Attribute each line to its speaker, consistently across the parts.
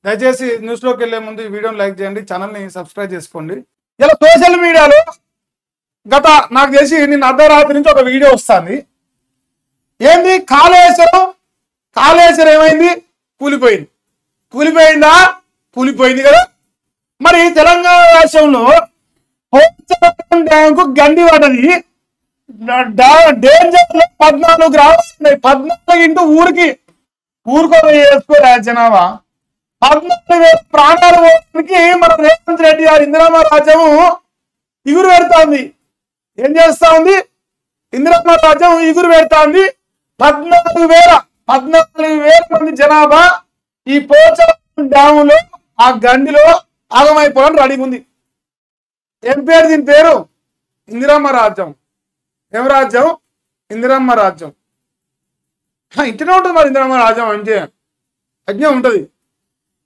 Speaker 1: దయచేసి న్యూస్లోకి వెళ్లే ముందు ఈ వీడియోని లైక్ చేయండి, ఛానల్ని సబ్స్క్రైబ్ చేసుకోండి. ఇలా సోషల్ మీడియాలో గత నాకు తెలిసి నిన్న అర్ధరాత్రి నుంచి ఒక వీడియో వస్తుంది. ఏంది కాళేశ్వరం ఏమైంది? కూలిపోయిందా? కూలిపోయింది కదా. మరి తెలంగాణ రాష్ట్రంలో పోచారం డ్యాంకు గండి పడ్డది. డేంజర్ లో 14 గ్రామాలు ఉన్నాయి. 14 ఇంటూ ఊరుకో వేసుకోరా జనాభా. 14,000 ప్రాణాలు పోవడానికి మన రేవంత్ రెడ్డి గారు ఇందిరమ్మ రాజ్యము ఇగురు పెడతాంది. ఏం చేస్తా ఉంది? ఇందిరమ్మ రాజ్యం ఇగురు పెడతాంది. 14,000 మంది జనాభా ఈ పోచారం డ్యాములో ఆ గండిలో ఆగమైపోవడం రెడీ ఉంది. ఏం పేరు? దీని పేరు ఇందిరమ్మ రాజ్యం. ఏం రాజ్యం? ఇందిరమ్మ రాజ్యం. ఇంటనే ఉంటుంది మరి ఇందిరమ్మ రాజ్యం అంటే అజ్ఞం ఉంటుంది.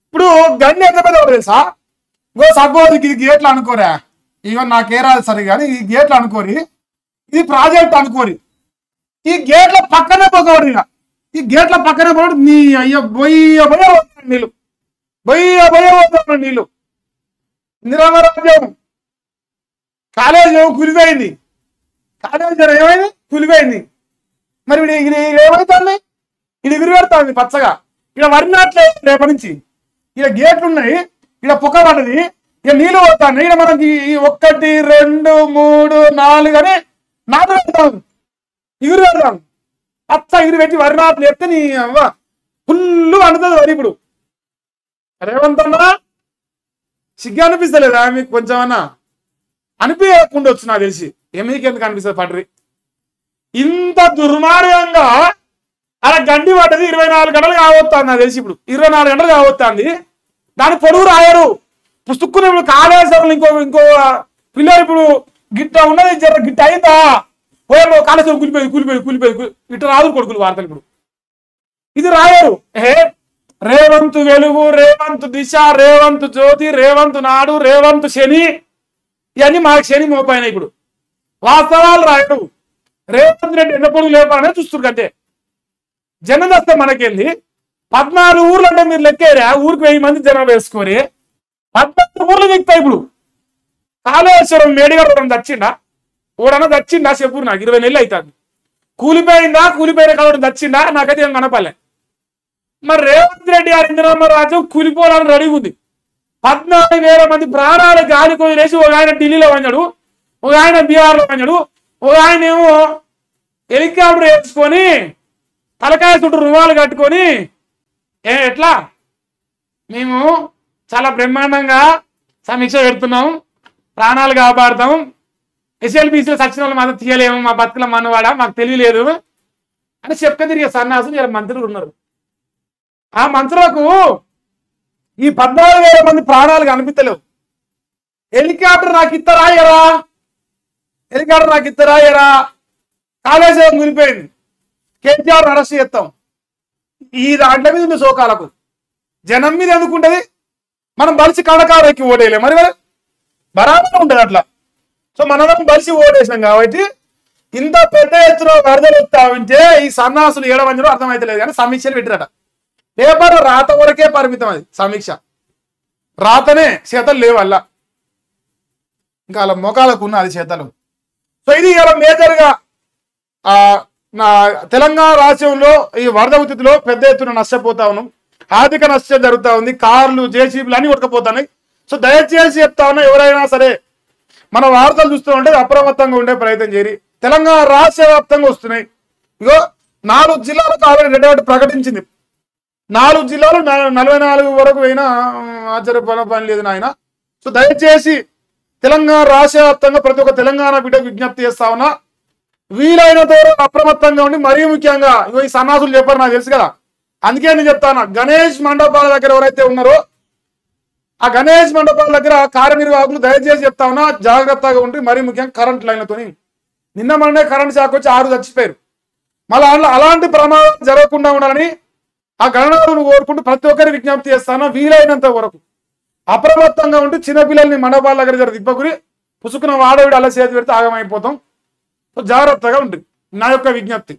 Speaker 1: ఇప్పుడు గండి ఎంత పెద్ద తెలుసా? సపోజ్ ఇది గేట్లు అనుకోరా, ఈవెన్ నాకే రాదు సరే కానీ ఈ గేట్లు అనుకోరి, ఇది ప్రాజెక్ట్ అనుకోరి, ఈ గేట్ల పక్కనే పోకూడదు. ఇక ఈ గేట్ల పక్కనే పోడు నీ అయ్యో బొయ్య పోతాను నీళ్ళు. ఇందిరమ్మ రాజ్యం కాలేజ్ కూలిపోయింది. కాళేశ్వరం ఏమైంది? కూలిపోయింది. మరి ఇది ఏమవుతుంది? ఇది ఎగురు పెడతాంది పచ్చగా. ఇక్కడ వరినట్లేదు రేపటి నుంచి. ఇక్కడ గేట్లు ఉన్నాయి, ఇక్కడ పొక్క పడ్డది, ఇక నీళ్ళు పోతాను. ఇక్కడ మనకి 1, 2, 3, 4 అని నాటు పెడతాం, ఎగురు పెడతాం. పచ్చ ఎగురు పెట్టి వరి నాట్లు వేస్తే నీ అవ్వ ఫుల్ వండుతుంది వరి. ఇప్పుడు రేవంత్ అన్నా సిగ్గు అనిపిస్తలేదా మీకు? కొంచెం అన్నా అనిపించకుండా వచ్చు నాకు తెలిసి. మీకెందుకు అనిపిస్తుంది పడ్రి? ఇంత దుర్మార్గంగా అలా గండి పడ్డది. 24 గంటలు కావస్తుంది నాకు తెలిసి. ఇప్పుడు 24 గంటలు కావస్తుంది. దాని పొడుగు రాయరు పుస్తుక్కుని. ఇప్పుడు కాళేశ్వరం ఇంకో పిల్లలు ఇప్పుడు గిట్ట ఉన్నది, గిట్ట అయిందా కాళేశ్వరం కూలిపోయి ఇట్ట రాదు కొడుకులు వార్తలు. ఇప్పుడు ఇది రాయరు. రేవంత్ వెలుగు, రేవంత్ దిశ, రేవంత్ జ్యోతి, రేవంత్ నాడు, రేవంత్ శని, ఇవన్నీ మాకు శని మోపాయినా. ఇప్పుడు వాస్తవాలు రాయడు. రేవంత్ రెడ్డి ఎన్న పొడుగు లేపాలనే చూస్తున్నారు కంటే. జనం వస్తే మనకెళ్ళి 14 ఊర్లు అంటే మీరు లెక్కేరా, ఊరికి 1000 మంది జనం వేసుకొని 14 ఊర్లు దిగుతాయి. ఇప్పుడు కాళేశ్వరం మేడిగడ ఓడన్నా దచ్చిండా చెప్పు నాకు. 20 నెలలు అవుతుంది. కూలిపోయిన కాలం దచ్చిండా నాకైతే ఏం కనపాలే. మరి రేవంత్ రెడ్డి గారి ఇందిరమ్మ రాజ్యం కూలిపోవాలని రెడీ ఉంది. 14,000 మంది ప్రాణాలు గాలికి వదిలేసి ఒక ఆయన ఢిల్లీలో వంచాడు, ఒక ఆయన బీహార్లో వంచాడు, ఒక ఆయన ఏమో హెలికాప్టర్ వేసుకొని తలకాయ చుట్టూ రుమాలు కట్టుకొని ఎట్లా మేము చాలా బ్రహ్మాండంగా సమీక్ష పెడుతున్నాం, ప్రాణాలు కాపాడుతాం, ఎస్ఎల్బీసీలో సచిన వాళ్ళు మాత్రం తీయలేము, మా బతుకుల మనవాడ మాకు తెలియలేదు అని చెప్పక తిరిగే సన్నాసులు ఇలా మంత్రులు ఉన్నారు. ఆ మంత్రులకు ఈ 14,000 మంది ప్రాణాలు కనిపించలేవు. హెలికాప్టర్ నాకు ఇత్తరాయరా కాళేశ్వరం కూలిపోయింది, కేసీఆర్ అరెస్ట్ చేస్తాం. ఈ దాంట్లో మీద ఉంది శోకాలకు. జనం మీద ఎందుకుంటది? మనం బలిసి కడకారెక్కి ఓటేయలే మరి బరాబర్ ఉంటుంది అట్లా. సో మనం బలిసి ఓటేసినాం కాబట్టి ఇంత పెద్ద ఎత్తున వరదలు వస్తా ఉంటే ఈ సన్నాసులు ఏడవంజలో అర్థమైతలేదు. కానీ సమీక్షలు పెట్టిరట. పేపర్ రాత వరకే పరిమితం. అది సమీక్ష రాతనే, చేతలు లేవల్ల. ఇంకా అలా మొఖాలకు ఉన్న అది చేతలు. సో ఇది ఇలా మేజర్గా నా తెలంగాణ రాష్ట్రంలో ఈ వరద ఉత్పత్తిలో పెద్ద ఎత్తున నష్టపోతా ఉన్నాం. ఆర్థిక నష్టం జరుగుతూ ఉంది. కార్లు, జేసీబీలు అన్ని కొట్టుకుపోతున్నాయి. సో దయచేసి చెప్తా ఉన్నా, ఎవరైనా సరే మన వార్తలు చూస్తూ ఉంటే అప్రమత్తంగా ఉండే ప్రయత్నం చేయాలి. తెలంగాణ రాష్ట్ర వ్యాప్తంగా వస్తున్నాయి. ఇగో 4 జిల్లాలకు ఆల్రెడీ రెడ్ అలర్ట్ ప్రకటించింది. 4 జిల్లాలు 44 వరకు అయినా ఆశ్చర్యపడ పని లేదు నాయన. సో దయచేసి తెలంగాణ రాష్ట్ర వ్యాప్తంగా ప్రతి ఒక్క తెలంగాణ బిడ్డకు విజ్ఞప్తి చేస్తా ఉన్నా, వీలైనంత అప్రమత్తంగా ఉండి, మరీ ముఖ్యంగా ఈ సన్నాసులు చెప్పారు నాకు తెలుసు కదా, అందుకే నేను చెప్తాను. గణేష్ మండపాల దగ్గర ఎవరైతే ఉన్నారో ఆ గణేష్ మండపాల దగ్గర కార్యనిర్వాహకులు దయచేసి చెప్తా ఉన్నా, జాగ్రత్తగా ఉండి, మరీ ముఖ్యంగా కరెంట్ లైన్లతో. నిన్న మొన్నే కరెంట్ షాక్ వచ్చి 6 చచ్చిపోయారు. మళ్ళీ అలాంటి ప్రమాదం జరగకుండా ఉండాలని ఆ గణనాలను కోరుకుంటూ ప్రతి ఒక్కరి విజ్ఞప్తి చేస్తాను. వీలైనంత వరకు అప్రమత్తంగా ఉంటూ చిన్నపిల్లల్ని మండపాల దగ్గర తిప్పకుని పుసుకున్న వాడవిడి అలా చేతి పెడితే ఆగమైపోతాం. జాగ్రత్తగా ఉంటుంది నా యొక్క విజ్ఞప్తి.